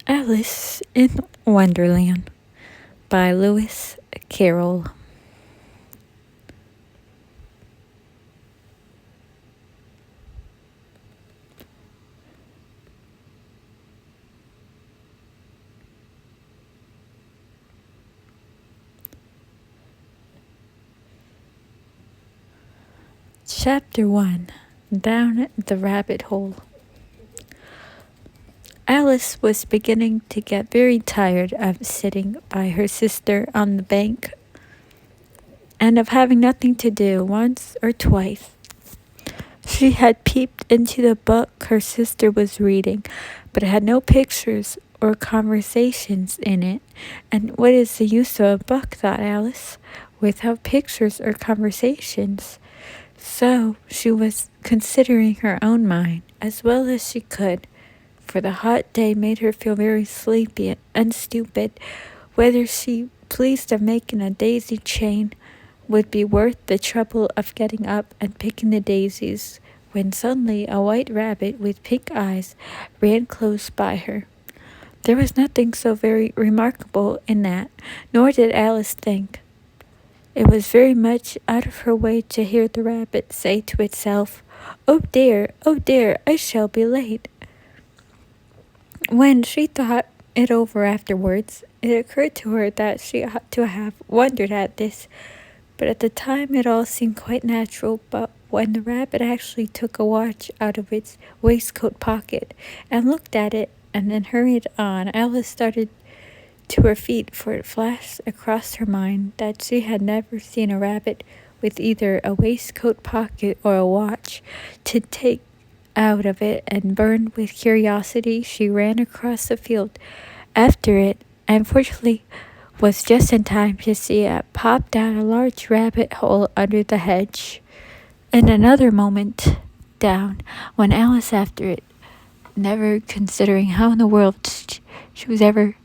Alice in Wonderland by Lewis Carroll. Chapter 1. Down the Rabbit Hole. Alice was beginning to get very tired of sitting by her sister on the bank and of having nothing to do once or twice. She had peeped into the book her sister was reading, but it had no pictures or conversations in it. And what is the use of a book, thought Alice, without pictures or conversations? So she was considering her own mind as well as she could, for the hot day made her feel very sleepy and stupid. Whether she pleased of making a daisy chain would be worth the trouble of getting up and picking the daisies, when suddenly a white rabbit with pink eyes ran close by her. There was nothing so very remarkable in that, nor did Alice think. It was very much out of her way to hear the rabbit say to itself, oh dear, I shall be late." When she thought it over afterwards, it occurred to her that she ought to have wondered at this, but at the time it all seemed quite natural. But when the rabbit actually took a watch out of its waistcoat pocket and looked at it and then hurried on, Alice started to her feet, for it flashed across her mind that she had never seen a rabbit with either a waistcoat pocket or a watch. To take out of it, and burned with curiosity, she ran across the field after it, and fortunately was just in time to see it pop down a large rabbit hole under the hedge. In another moment down went Alice after it, never considering how in the world she was ever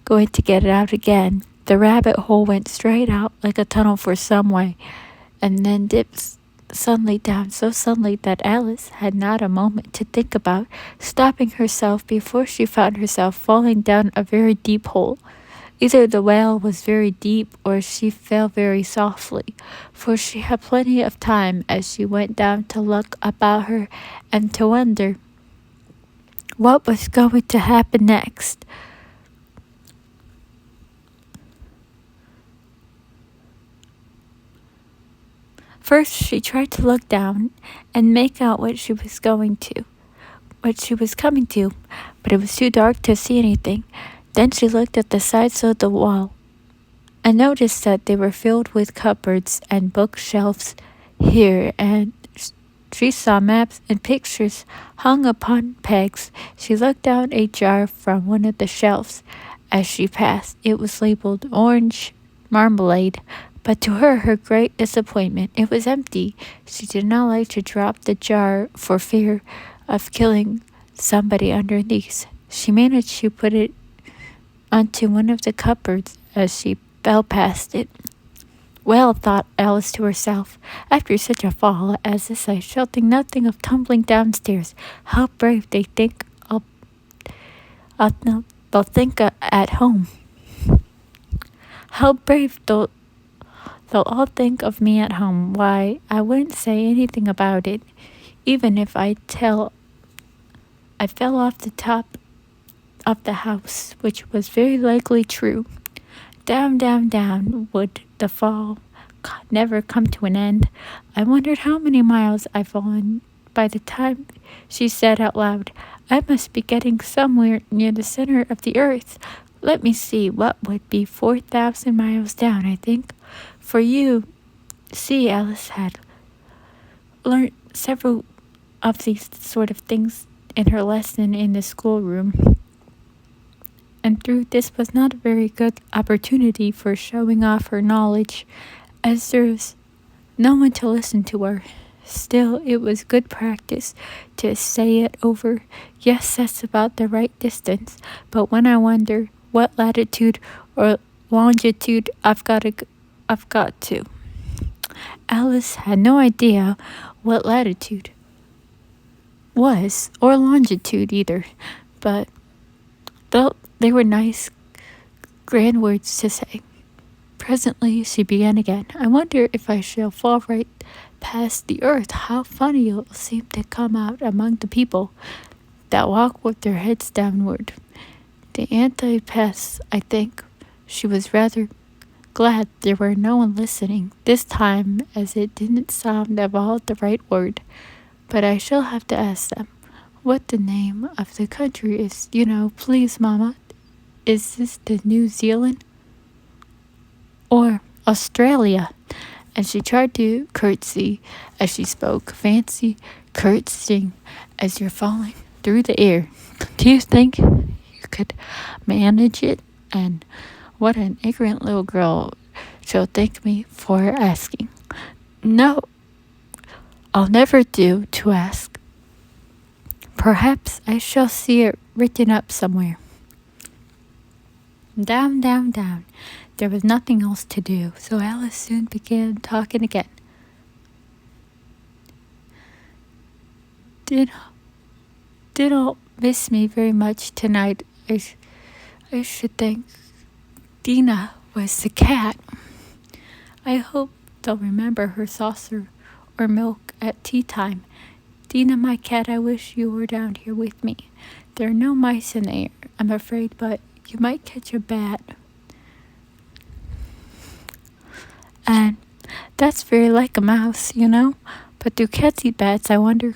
going to get it out again. The rabbit hole went straight out like a tunnel for some way, and then dipped suddenly down, so suddenly that Alice had not a moment to think about stopping herself before she found herself falling down a very deep hole. Either the well was very deep or she fell very softly, for she had plenty of time as she went down to look about her and to wonder what was going to happen next. First, she tried to look down and make out what she was coming to, but it was too dark to see anything. Then she looked at the sides of the wall and noticed that they were filled with cupboards and bookshelves here, and she saw maps and pictures hung upon pegs. She looked down a jar from one of the shelves as she passed. It was labeled orange marmalade, but to her great disappointment, it was empty. She did not like to drop the jar for fear of killing somebody underneath. She managed to put it onto one of the cupboards as she fell past it. Well, thought Alice to herself, after such a fall as this I shall think nothing of tumbling downstairs. How brave they think they'll think at home. How brave they'll all think of me at home. Why, I wouldn't say anything about it, even if I fell off the top of the house, which was very likely true. Down, down, down would the fall never come to an end. I wondered how many miles I've fallen by the time she said out loud, I must be getting somewhere near the center of the earth. Let me see, what would be 4,000 miles down, I think. For you see, Alice had learned several of these sort of things in her lesson in the schoolroom, and through this was not a very good opportunity for showing off her knowledge, as there was no one to listen to her. Still, it was good practice to say it over. Yes, that's about the right distance, but when I wonder what latitude or longitude I've got to. Alice had no idea what latitude was, or longitude either, but They were nice, grand words to say. Presently she began again. I wonder if I shall fall right past the earth, how funny it will seem to come out among the people that walk with their heads downward. The antipaths, I think. She was rather glad there were no one listening this time, as it didn't sound at all the right word. But I shall have to ask them what the name of the country is. Please, Mamma. Is this the New Zealand? Or Australia? And she tried to curtsy as she spoke. Fancy curtsying as you're falling through the air. Do you think you could manage it? And what an ignorant little girl she'll think me for asking. No, I'll never do to ask. Perhaps I shall see it written up somewhere. Down, down, down. There was nothing else to do, so Alice soon began talking again. Did all miss me very much tonight? I should think Dina was the cat. I hope they'll remember her saucer or milk at tea time. Dina, my cat, I wish you were down here with me. There are no mice in the air, I'm afraid, but you might catch a bat. And that's very like a mouse, But do cats eat bats, I wonder?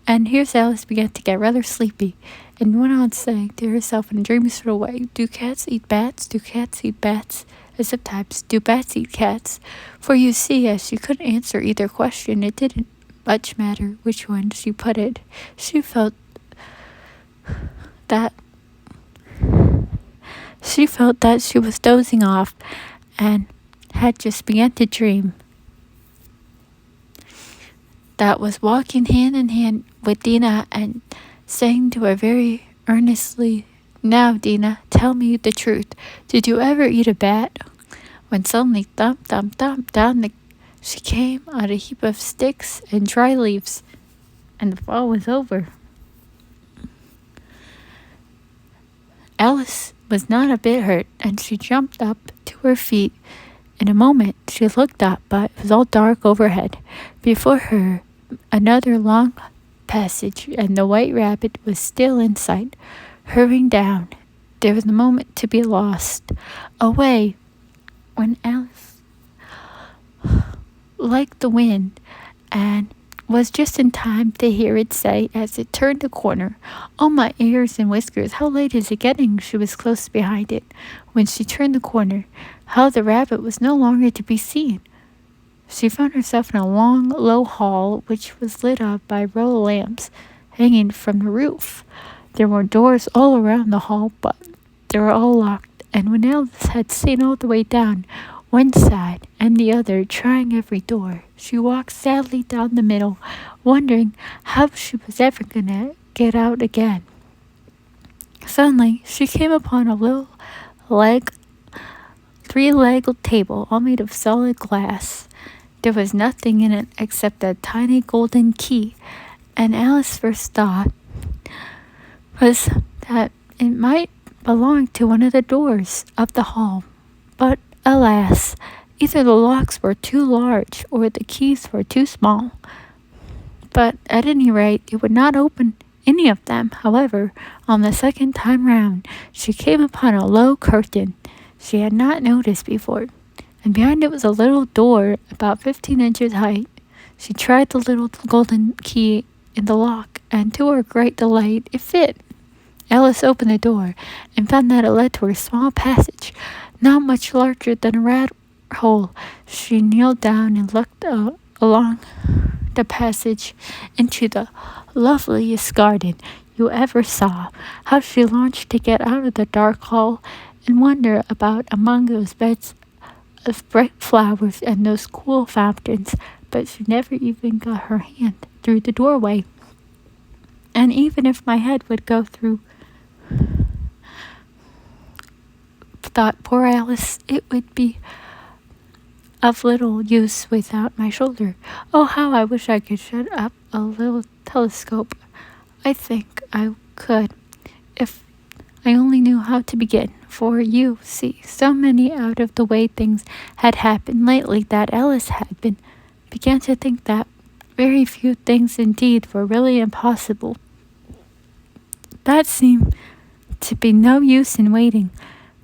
And here's Alice began to get rather sleepy, and went on saying to herself in a dreamy sort of way, do cats eat bats? Do cats eat bats? And sometimes, do bats eat cats? For you see, as she couldn't answer either question, it didn't much matter which one she put it. She felt that she was dozing off, and had just begun to dream that was walking hand in hand with Dina and saying to her very earnestly, now, Dina, tell me the truth. Did you ever eat a bat? When suddenly, thump, thump, thump, down she came on a heap of sticks and dry leaves, and the fall was over. Alice was not a bit hurt, and she jumped up to her feet. In a moment she looked up, but it was all dark overhead. Before her, another long passage, and the white rabbit was still in sight, hurrying down. There was a moment to be lost. Away! When Alice, like the wind, and was just in time to hear it say as it turned the corner, oh, my ears and whiskers, how late is it getting? She was close behind it. When she turned the corner, how the rabbit was no longer to be seen. She found herself in a long, low hall, which was lit up by a row of lamps hanging from the roof. There were doors all around the hall, but they were all locked, and when Alice had seen all the way down one side and the other, trying every door, she walked sadly down the middle, wondering how she was ever going to get out again. Suddenly, she came upon a little three-legged table, all made of solid glass. There was nothing in it except a tiny golden key, and Alice's first thought was that it might belong to one of the doors of the hall. But alas, either the locks were too large or the keys were too small. But at any rate, it would not open any of them. However, on the second time round, she came upon a low curtain she had not noticed before, and behind it was a little door about 15 inches high. She tried the little golden key in the lock, and to her great delight, it fit. Alice opened the door and found that it led to a small passage, not much larger than a rat hole. She kneeled down and looked along the passage into the loveliest garden you ever saw. How she longed to get out of the dark hall and wander about among those beds of bright flowers and those cool fountains, but she never even got her hand through the doorway. And even if my head would go through, thought poor Alice, it would be of little use without my shoulder. Oh, how I wish I could shut up a little telescope. I think I could if I only knew how to begin, for you see, so many out of the way things had happened lately that Alice began to think that very few things indeed were really impossible. That seemed to be no use in waiting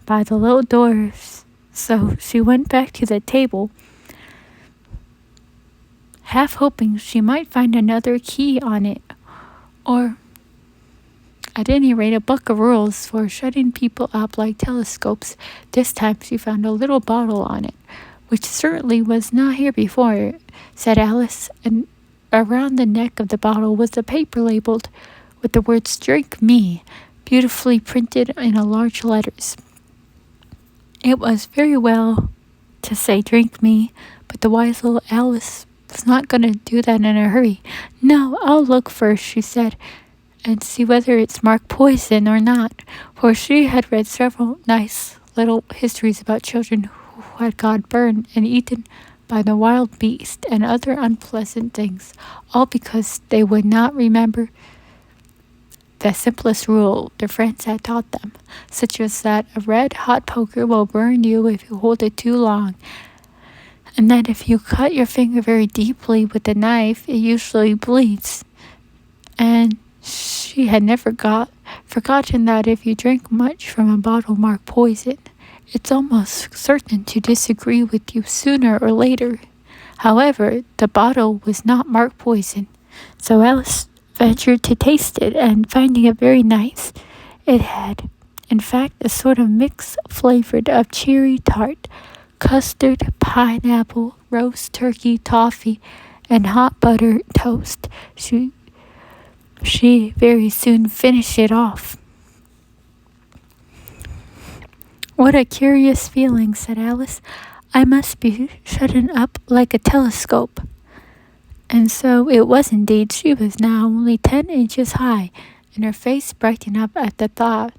by the little doors, so she went back to the table, half hoping she might find another key on it, or at any rate a book of rules for shutting people up like telescopes. This time she found a little bottle on it, which certainly was not here before, said Alice, and around the neck of the bottle was a paper labeled with the words "Drink Me," beautifully printed in large letters. It was very well to say "Drink Me," but the wise little Alice was not going to do that in a hurry. "No, I'll look first," she said, "and see whether it's marked poison or not," for she had read several nice little histories about children who had got burned and eaten by the wild beast and other unpleasant things, all because they would not remember the simplest rule their friends had taught them, such as that a red-hot poker will burn you if you hold it too long, and that if you cut your finger very deeply with a knife, it usually bleeds. And she had never forgotten that if you drink much from a bottle marked poison, it's almost certain to disagree with you sooner or later. However, the bottle was not marked poison, so Alice ventured to taste it, and finding it very nice, it had, in fact, a sort of mix flavored of cherry tart, custard, pineapple, roast turkey, toffee, and hot butter toast. She very soon finished it off. "What a curious feeling," said Alice. "I must be shutting up like a telescope." And so it was indeed. She was now only 10 inches high, and her face brightened up at the thought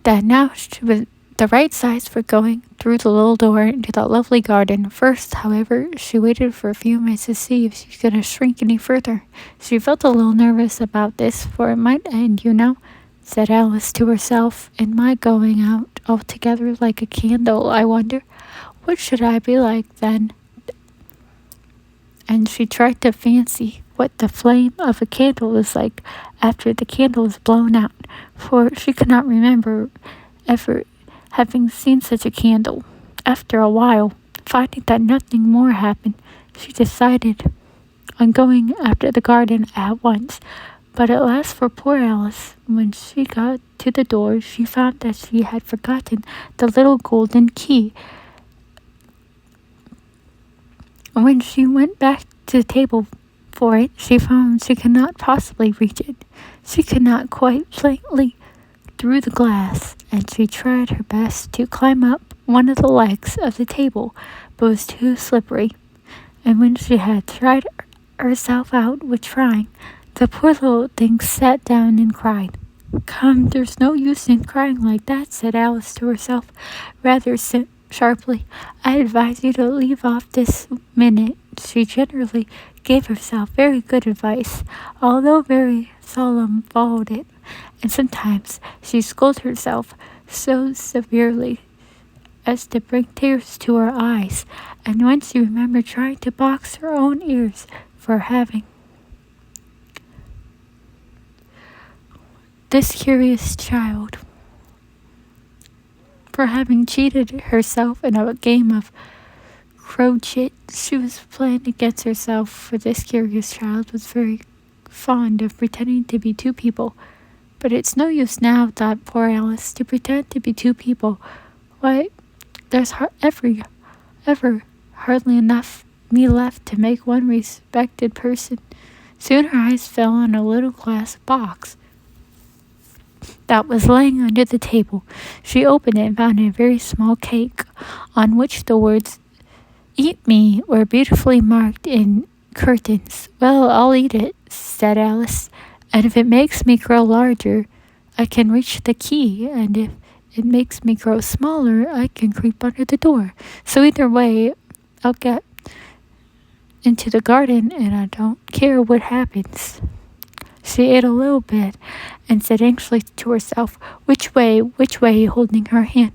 that now she was the right size for going through the little door into that lovely garden. First, however, she waited for a few minutes to see if she was going to shrink any further. She felt a little nervous about this, for it might end, said Alice to herself, in my going out altogether like a candle. I wonder, what should I be like then? And she tried to fancy what the flame of a candle is like after the candle is blown out, for she could not remember ever having seen such a candle. After a while, finding that nothing more happened, she decided on going after the garden at once. But at last, for poor Alice, when she got to the door, she found that she had forgotten the little golden key. When she went back to the table for it, she found she could not possibly reach it. She could not quite plainly through the glass, and she tried her best to climb up one of the legs of the table, but was too slippery. And when she had tried herself out with trying, the poor little thing sat down and cried. "Come, there's no use in crying like that," said Alice to herself, rather sharply. "I advise you to leave off this minute." She generally gave herself very good advice, although very seldom followed it, and sometimes she scolded herself so severely as to bring tears to her eyes, and when she remembered trying to box her own ears for having this curious child, for having cheated herself in a game of crochet she was playing against herself, for this curious child was very fond of pretending to be two people. But it's no use now, thought poor Alice, to pretend to be two people. Why, there's ever hardly enough me left to make one respected person. Soon her eyes fell on a little glass box that was laying under the table. She opened it and found a very small cake, on which the words "Eat me" were beautifully marked in curtains. "Well, I'll eat it," said Alice, "and if it makes me grow larger, I can reach the key, and if it makes me grow smaller, I can creep under the door. So either way, I'll get into the garden, and I don't care what happens." She ate a little bit and said anxiously to herself, which way, holding her hand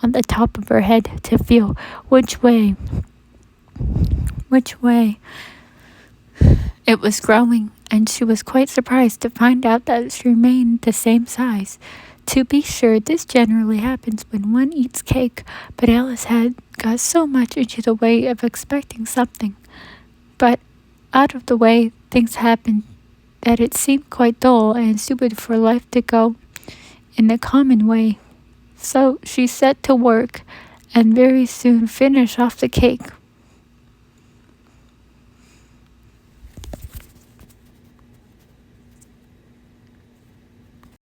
on the top of her head to feel which way. It was growing, and she was quite surprised to find out that she remained the same size. To be sure, this generally happens when one eats cake, but Alice had got so much into the way of expecting something. But out of the way things happened that it seemed quite dull and stupid for life to go in the common way. So she set to work and very soon finished off the cake